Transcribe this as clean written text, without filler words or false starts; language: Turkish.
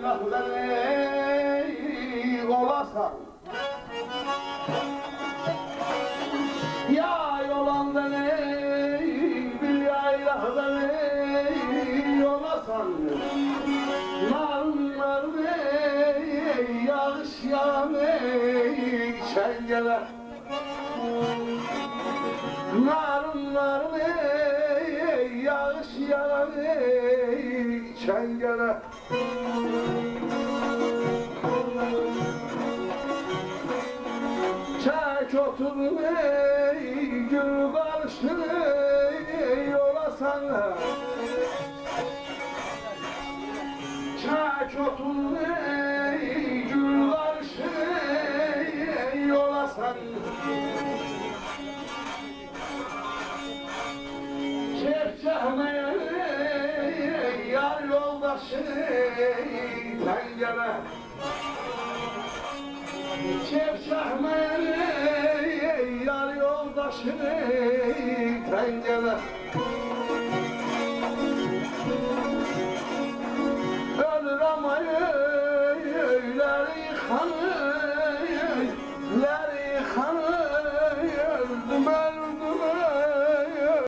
rahveli olasan. Ya yolanda bil ya rahveli olasan. Nar yağış yağan çengele. Nar yağış yağan çengele. Çek otur gül karşı yola sana. Çek otur gül karşı yola sana. Çekçehmeye yar yoldaşı tencere. Çekçehmeye yar yoldaşı tencere.